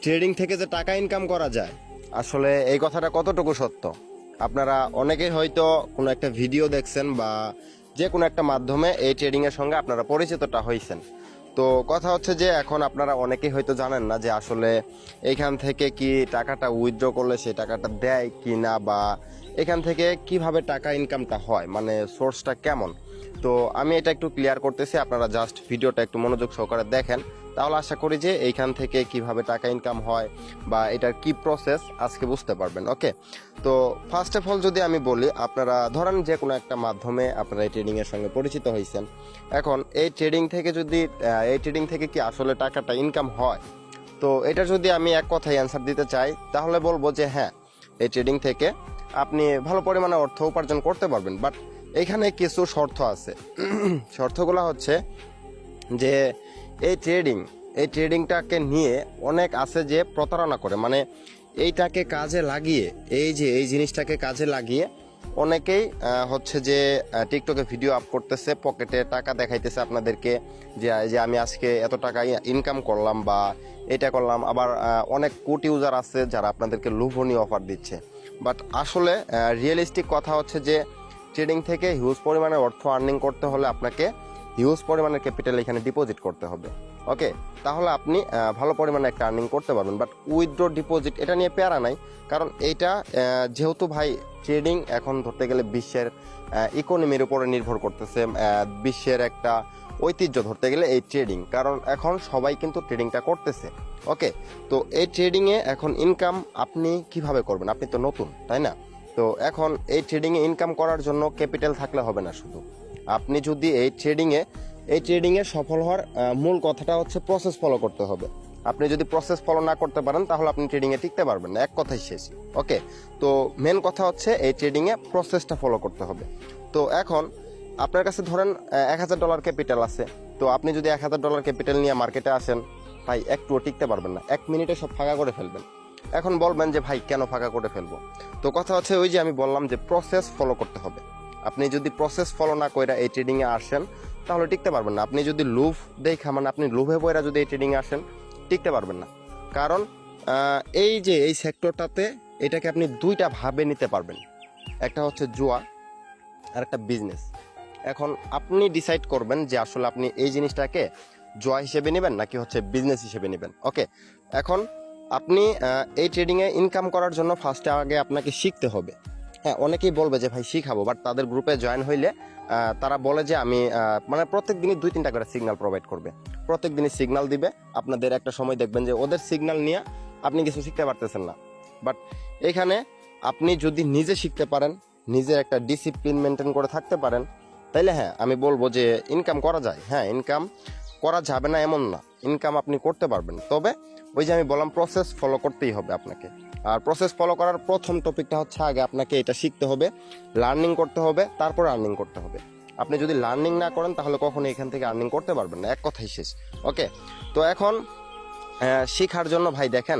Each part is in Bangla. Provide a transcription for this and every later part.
ট্রেডিং থেকে যে টাকা ইনকাম করা যায়, আসলে এই কথাটা কতটুকু সত্য? আপনারা অনেকেই হয়তো কোনো একটা ভিডিও দেখছেন বা যে কোনো একটা মাধ্যমে এই ট্রেডিংয়ের সঙ্গে আপনারা পরিচিতটা হয়েছেন। তো কথা হচ্ছে যে এখন আপনারা অনেকেই হয়তো জানেন না যে আসলে এইখান থেকে কি টাকাটা উইথড্র করলে সেই টাকাটা দেয় কি না, বা এখান থেকে কিভাবে টাকা ইনকামটা হয়, মানে সোর্সটা কেমন। তো আমি এটা একটু ক্লিয়ার করতেছি, আপনারা জাস্ট ভিডিওটা একটু মনোযোগ সহকারে দেখেন, তাহলে আশা করি যে এইখান থেকে কিভাবে টাকা ইনকাম হয় বা এটার কি প্রসেস আজকে বুঝতে পারবেন। ওকে, তো ফার্স্ট অফ অল যদি আমি বলি, আপনারা ধরেন যে কোনো একটা মাধ্যমে আপনারা এই ট্রেডিংয়ের সঙ্গে পরিচিত হয়েছেন। এখন এই ট্রেডিং থেকে কি আসলে টাকাটা ইনকাম হয়? তো এটা যদি আমি এক কথায় অ্যান্সার দিতে চাই, তাহলে বলবো যে হ্যাঁ, এই ট্রেডিং থেকে আপনি ভালো পরিমাণে অর্থ উপার্জন করতে পারবেন, বাট এখানে কিছু শর্ত আছে। শর্তগুলো হচ্ছে যে এই ট্রেডিংটাকে নিয়ে অনেক আছে যে প্রতারণা করে, মানে এইটাকে কাজে লাগিয়ে, এই জিনিসটাকে কাজে লাগিয়ে অনেকেই হচ্ছে যে টিকটকে ভিডিও আপ করতেছে, পকেটে টাকা দেখাইতেছে আপনাদেরকে যে আমি আজকে এত টাকা ইনকাম করলাম বা এটা করলাম। আবার অনেক কোটি ইউজার আছে যারা আপনাদেরকে লোভনীয় অফার দিচ্ছে। বাট আসলে রিয়েলিস্টিক কথা হচ্ছে যে ট্রেডিং থেকে হিউজ পরিমাণের অর্থ আর্নিং করতে হলে আপনাকে হিউজ পরিমাণের ক্যাপিটাল এখানে ডিপোজিট করতে হবে। ওকে, তাহলে আপনি ভালো পরিমাণে একটা আর্নিং করতে পারবেন। বাট উইথড্র ডিপোজিট এটা নিয়ে প্যারা নাই, কারণ এইটা যেহেতু ভাই ট্রেডিং এখন ধরতে গেলে বিশ্বের ইকোনমির উপরে নির্ভর করতেছে, বিশ্বের একটা ঐতিহ্য ধরতে গেলে এই ট্রেডিং, কারণ এখন সবাই কিন্তু ট্রেডিংটা করতেছে। ওকে, তো এই ট্রেডিংয়ে এখন ইনকাম আপনি কিভাবে করবেন? আপনি তো নতুন, তাই না? তো এখন এই ট্রেডিংয়ে ইনকাম করার জন্য ক্যাপিটাল থাকলে হবে না শুধু। আপনি যদি এই ট্রেডিংয়ে সফল হওয়ার মূল কথাটা হচ্ছে প্রসেস ফলো করতে হবে। আপনি যদি প্রসেস ফলো না করতে পারেন তাহলে আপনি ট্রেডিংয়ে টিকতে পারবেন না, এক কথাই শেষ। ওকে, তো মেন কথা হচ্ছে এই ট্রেডিংয়ে প্রসেসটা ফলো করতে হবে। তো এখন আপনার কাছে ধরেন $1000 ক্যাপিটাল আছে। তো আপনি যদি $1000 ক্যাপিটাল নিয়ে মার্কেটে আসেন, ভাই একটুও টিকতে পারবেন না, 1 মিনিটে সব ফাঁকা করে ফেলবেন। এখন বলবেন যে ভাই কেন ফাঁকা করে ফেলবো? তো কথা হচ্ছে ওই যে আমি বললাম যে প্রসেস ফলো করতে হবে। আপনি যদি প্রসেস ফলো না করে এই ট্রেডিংয়ে আসেন তাহলে টিকতে পারবেন না। আপনি যদি লোভ দেখা, মানে আপনি লোভে পয়রা যদি এই ট্রেডিংয়ে আসেন, টিকতে পারবেন না। কারণ এই সেক্টরটাতে এটাকে আপনি দুইটা ভাবে নিতে পারবেন, একটা হচ্ছে জুয়া আর একটা বিজনেস। এখন আপনি ডিসাইড করবেন যে আসলে আপনি এই জিনিসটাকে জুয়া হিসেবে নেবেন নাকি হচ্ছে বিজনেস হিসেবে নেবেন। ওকে, এখন আপনি এই ট্রেডিংয়ে ইনকাম করার জন্য ফার্স্টে আগে আপনাকে শিখতে হবে। হ্যাঁ, অনেকেই বলবে যে ভাই শিখাবো, বাট তাদের গ্রুপে জয়েন হইলে তারা বলে যে আমি মানে প্রত্যেক দিনই 2-3টা করে সিগন্যাল প্রোভাইড করবে, প্রত্যেক দিনই সিগন্যাল দিবে। আপনাদের একটা সময় দেখবেন যে ওদের সিগন্যাল নিয়ে আপনি কিছু শিখতে পারতেছেন না। বাট এখানে আপনি যদি নিজে শিখতে পারেন, নিজের একটা ডিসিপ্লিন মেনটেন করে থাকতে পারেন, তাইলে হ্যাঁ আমি বলবো যে ইনকাম করা যায়। হ্যাঁ, ইনকাম করা যাবে না এমন না, ইনকাম আপনি করতে পারবেন। তবে ওই যে আমি বললাম প্রসেস ফলো করতেই হবে আপনাকে। আর প্রসেস ফলো করার প্রথম টপিকটা হচ্ছে আগে আপনাকে এটা শিখতে হবে, লার্নিং করতে হবে, তারপর আর্নিং করতে হবে। আপনি যদি লার্নিং না করেন তাহলে কখনো এখান থেকে আর্নিং করতে পারবেন না, এক কথাই শেষ। ওকে, তো এখন শিখার জন্য ভাই দেখেন,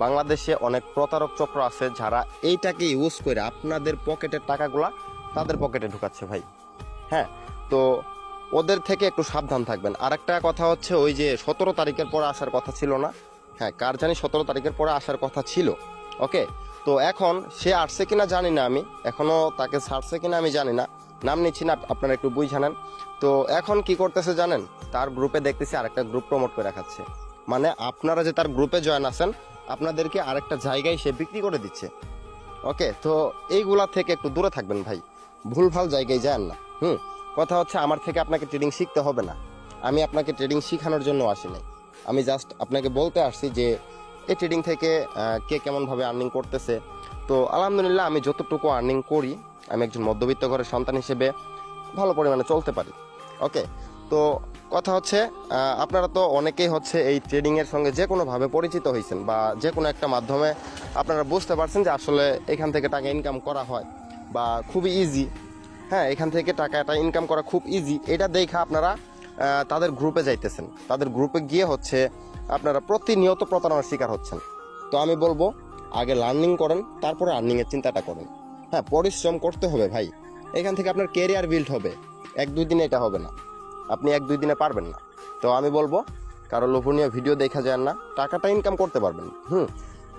বাংলাদেশে অনেক প্রতারক চক্র আছে যারা এইটাকে ইউজ করে আপনাদের পকেটের টাকাগুলা তাদের পকেটে ঢুকাচ্ছে ভাই। হ্যাঁ, তো ওদের থেকে একটু সাবধান থাকবেন। আরেকটা কথা হচ্ছে ওই যে 17 তারিখের পরে আসার কথা ছিল না? হ্যাঁ, কার জানি 17 তারিখের পরে আসার কথা ছিল। ওকে, তো এখন সে আসছে কিনা জানি না, আমি এখনো তাকে ছাড়ছে কিনা আমি জানি না, নাম নিচ্ছি না, আপনারা একটু বুঝানেন। তো এখন কি করতেছে জানেন? তার গ্রুপে দেখতেছি আরেকটা গ্রুপ প্রমোট করে রাখাচ্ছে, মানে আপনারা যে তার গ্রুপে জয়েন আছেন আপনাদেরকে আরেকটা জায়গায় সে বিক্রি করে দিচ্ছে। ওকে, তো এইগুলা থেকে একটু দূরে থাকবেন ভাই, ভুলভাল জায়গায় যান না। কথা হচ্ছে আমার থেকে আপনাকে ট্রেডিং শিখতে হবে না, আমি আপনাকে ট্রেডিং শেখানোর জন্য আসি নাই। আমি জাস্ট আপনাকে বলতে আসছি যে এই ট্রেডিং থেকে কে কেমনভাবে আর্নিং করতেছে। তো আলহামদুলিল্লাহ আমি যতটুকু আর্নিং করি, আমি একজন মধ্যবিত্ত ঘরের সন্তান হিসেবে ভালো পরিমাণে চলতে পারি। ওকে, তো কথা হচ্ছে আপনারা তো অনেকেই হচ্ছে এই ট্রেডিংয়ের সঙ্গে যে কোনোভাবে পরিচিত হয়েছেন বা যে কোনো একটা মাধ্যমে আপনারা বুঝতে পারছেন যে আসলে এখান থেকে টাকা ইনকাম করা হয় বা খুবই ইজি। হ্যাঁ, এখান থেকে টাকাটা ইনকাম করা খুব ইজি, এটা দেখা আপনারা তাদের গ্রুপে যাইতেছেন। তাদের গ্রুপে গিয়ে হচ্ছে আপনারা প্রতিনিয়ত প্রতারণার শিকার হচ্ছেন। তো আমি বলবো আগে লার্নিং করেন, তারপরে আর্নিংয়ের চিন্তাটা করেন। হ্যাঁ, পরিশ্রম করতে হবে ভাই, এখান থেকে আপনার ক্যারিয়ার বিল্ড হবে। 1-2 দিনে এটা হবে না, আপনি 1-2 দিনে পারবেন না। তো আমি বলবো কারো লোভনীয় ভিডিও দেখা যায় না, টাকাটা ইনকাম করতে পারবেন।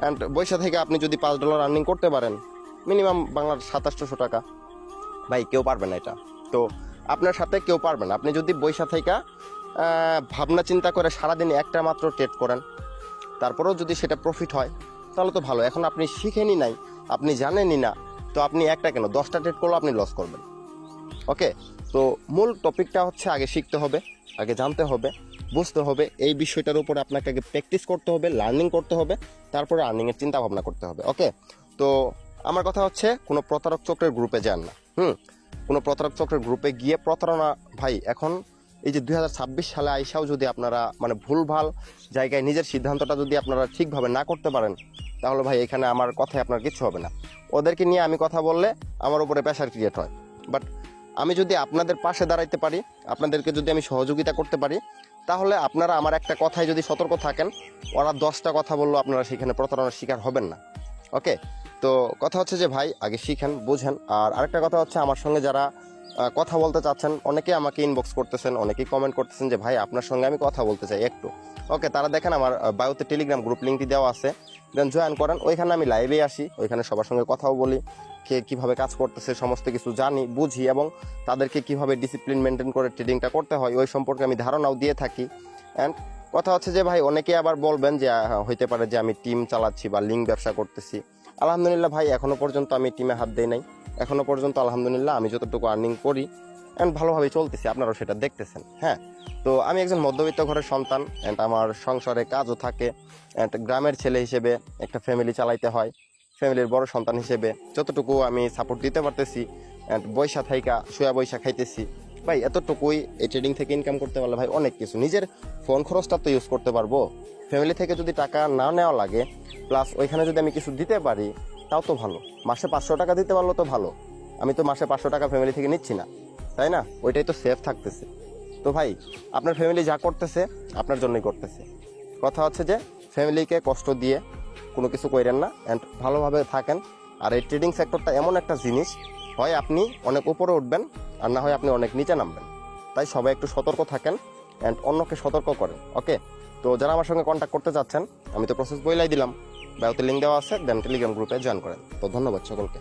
অ্যান্ড বৈশা থেকে আপনি যদি $5 আর্নিং করতে পারেন, মিনিমাম বাংলার 2700 টাকা, ভাই কেউ পারবে না এটা। তো আপনার সাথে কেউ পারবে না। আপনি যদি বৈশা থেকে ভাবনা চিন্তা করে সারাদিন একটা মাত্র ট্রেড করেন, তারপরেও যদি সেটা প্রফিট হয় তাহলে তো ভালো। এখন আপনি শিখেনি নাই, আপনি জানেনই না, তো আপনি একটা কেন 10টা ট্রেড করলেও আপনি লস করবেন। ওকে, তো মূল টপিকটা হচ্ছে আগে শিখতে হবে, আগে জানতে হবে, বুঝতে হবে। এই বিষয়টার উপরে আপনাকে আগে প্র্যাকটিস করতে হবে, লার্নিং করতে হবে, তারপরে আর্নিংয়ের চিন্তা ভাবনা করতে হবে। ওকে, তো আমার কথা হচ্ছে কোনো প্রতারক চক্রের গ্রুপে যান না। কোনো প্রতারক চক্রের গ্রুপে গিয়ে প্রতারণা, ভাই এখন এই যে 2026 সালে আইসাও যদি আপনারা মানে ভুলভাল জায়গায় নিজের সিদ্ধান্তটা যদি আপনারা ঠিকভাবে না করতে পারেন, তাহলে ভাই এখানে আমার কথায় আপনার কিছু হবে না। ওদেরকে নিয়ে আমি কথা বললে আমার উপরে প্রেশার ক্রিয়েট হয়, বাট আমি যদি আপনাদের পাশে দাঁড়াইতে পারি, আপনাদেরকে যদি আমি সহযোগিতা করতে পারি, তাহলে আপনারা আমার একটা কথায় যদি সতর্ক থাকেন, ওরা 10টা কথা বললেও আপনারা সেখানে প্রতারণার শিকার হবেন না। ওকে, তো কথা হচ্ছে যে ভাই আগে শিখেন, বুঝেন। আর আরেকটা কথা হচ্ছে, আমার সঙ্গে যারা কথা বলতে চাচ্ছেন, অনেকেই আমাকে ইনবক্স করতেছেন, অনেকেই কমেন্ট করতেছেন যে ভাই আপনার সঙ্গে আমি কথা বলতে চাই একটু। ওকে, তারা দেখেন আমার বায়োতে টেলিগ্রাম গ্রুপ লিঙ্কটি দেওয়া আছে, দেন জয়েন করেন। ওইখানে আমি লাইভে আসি, ওইখানে সবার সঙ্গে কথাও বলি, কে কীভাবে কাজ করতেছে সমস্ত কিছু জানি, বুঝি, এবং তাদেরকে কিভাবে ডিসিপ্লিন মেনটেন করে ট্রেডিংটা করতে হয় ওই সম্পর্কে আমি ধারণাও দিয়ে থাকি। অ্যান্ড কথা হচ্ছে যে ভাই অনেকেই আবার বলবেন যে হইতে পারে যে আমি টিম চালাচ্ছি বা লিঙ্ক ব্যবসা করতেছি। আলহামদুলিল্লাহ ভাই, এখনো পর্যন্ত আমি টিমে হাত দেই নাই। এখনো পর্যন্ত আলহামদুলিল্লাহ আমি যতটুকু আর্নিং করি অ্যান্ড ভালোভাবে চলতেছি, আপনারাও সেটা দেখতেছেন। হ্যাঁ, তো আমি একজন মধ্যবিত্ত ঘরের সন্তান, অ্যান্ড আমার সংসারে কাজও থাকে, অ্যান্ড গ্রামের ছেলে হিসেবে একটা ফ্যামিলি চালাইতে হয়। ফ্যামিলির বড় সন্তান হিসেবে যতটুকু আমি সাপোর্ট দিতে পারতেছি, অ্যান্ড বৈশা থাইকা শুয়া বৈশা খাইতেছি, ভাই এতটুকুই। এই ট্রেডিং থেকে ইনকাম করতে পারলে ভাই অনেক কিছু, নিজের ফোন খরচটা তো ইউজ করতে পারবো। ফ্যামিলি থেকে যদি টাকা না নেওয়া লাগে, প্লাস ওইখানে যদি আমি কিছু দিতে পারি, তাও তো ভালো। মাসে 500 টাকা দিতে পারলো তো ভালো। আমি তো মাসে 500 টাকা ফ্যামিলি থেকে নিচ্ছি না, তাই না? ওইটাই তো সেফ থাকতেছে। তো ভাই আপনার ফ্যামিলি যা করতেছে আপনার জন্যই করতেছে। কথা হচ্ছে যে ফ্যামিলিকে কষ্ট দিয়ে কোনো কিছু করেন না, অ্যান্ড ভালোভাবে থাকেন। আর এই ট্রেডিং সেক্টরটা এমন একটা জিনিস, হয় আপনি অনেক উপরে উঠবেন, আর না হয় আপনি অনেক নিচে নামবেন। তাই সবাই একটু সতর্ক থাকেন, অ্যান্ড অন্যকে সতর্ক করেন। ওকে, তো যারা আমার সঙ্গে কন্ট্যাক্ট করতে চাচ্ছেন, আমি তো প্রসেস বইলাই দিলাম, বায়োতে লিঙ্ক দেওয়া আছে, দেন টেলিগ্রাম গ্রুপে জয়েন করেন। তো ধন্যবাদ সকলকে।